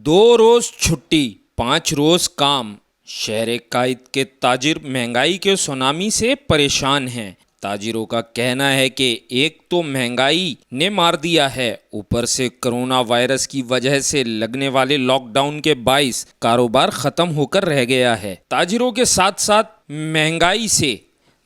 دو روز چھٹی 5 روز کام۔ شہر قائد کے تاجر مہنگائی کے سونامی سے پریشان ہیں۔ تاجروں کا کہنا ہے کہ ایک تو مہنگائی نے مار دیا ہے، اوپر سے کرونا وائرس کی وجہ سے لگنے والے لاک ڈاؤن کے باعث کاروبار ختم ہو کر رہ گیا ہے۔ تاجروں کے ساتھ ساتھ مہنگائی سے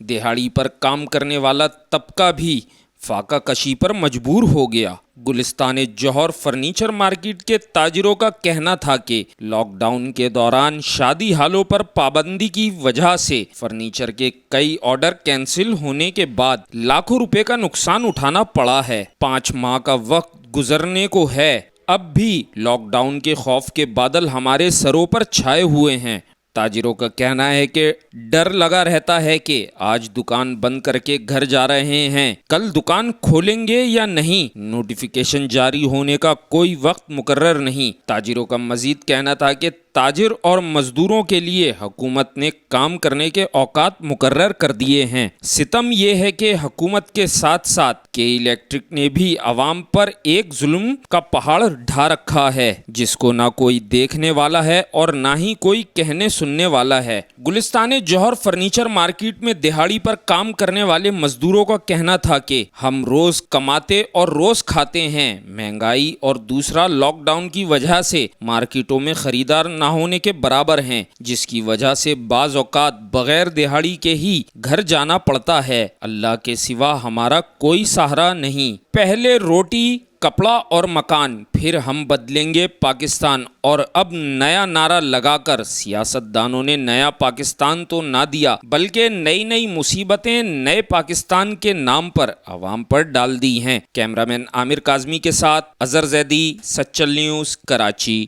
دہاڑی پر کام کرنے والا طبقہ بھی فاقہ کشی پر مجبور ہو گیا۔ گلستان جوہر فرنیچر مارکیٹ کے تاجروں کا کہنا تھا کہ لاک ڈاؤن کے دوران شادی ہالوں پر پابندی کی وجہ سے فرنیچر کے کئی آرڈر کینسل ہونے کے بعد لاکھوں روپے کا نقصان اٹھانا پڑا ہے۔ 5 ماہ کا وقت گزرنے کو ہے، اب بھی لاک ڈاؤن کے خوف کے بادل ہمارے سروں پر چھائے ہوئے ہیں۔ تاجروں کا کہنا ہے کہ ڈر لگا رہتا ہے کہ آج دکان بند کر کے گھر جا رہے ہیں، کل دکان کھولیں گے یا نہیں، نوٹیفیکیشن جاری ہونے کا کوئی وقت مقرر نہیں۔ تاجروں کا مزید کہنا تھا کہ تاجر اور مزدوروں کے لیے حکومت نے کام کرنے کے اوقات مقرر کر دیے ہیں۔ ستم یہ ہے کہ حکومت کے ساتھ ساتھ کے الیکٹرک نے بھی عوام پر ایک ظلم کا پہاڑ ڈھا رکھا ہے، جس کو نہ کوئی دیکھنے والا ہے اور نہ ہی کوئی کہنے سننے والا ہے۔ گلستان جوہر فرنیچر مارکیٹ میں دہاڑی پر کام کرنے والے مزدوروں کا کہنا تھا کہ ہم روز کماتے اور روز کھاتے ہیں، مہنگائی اور دوسرا لاک ڈاؤن کی وجہ سے مارکیٹوں میں خریدار نہ ہونے کے برابر ہیں، جس کی وجہ سے بعض اوقات بغیر دہاڑی کے ہی گھر جانا پڑتا ہے۔ اللہ کے سوا ہمارا کوئی سہارا نہیں۔ پہلے روٹی، کپڑا اور مکان، پھر ہم بدلیں گے پاکستان، اور اب نیا نعرہ لگا کر سیاست دانوں نے نیا پاکستان تو نہ دیا بلکہ نئی مصیبتیں نئے پاکستان کے نام پر عوام پر ڈال دی ہیں۔ کیمرامین عامر کاظمی کے ساتھ اظہر زیدی، سچل نیوز، کراچی۔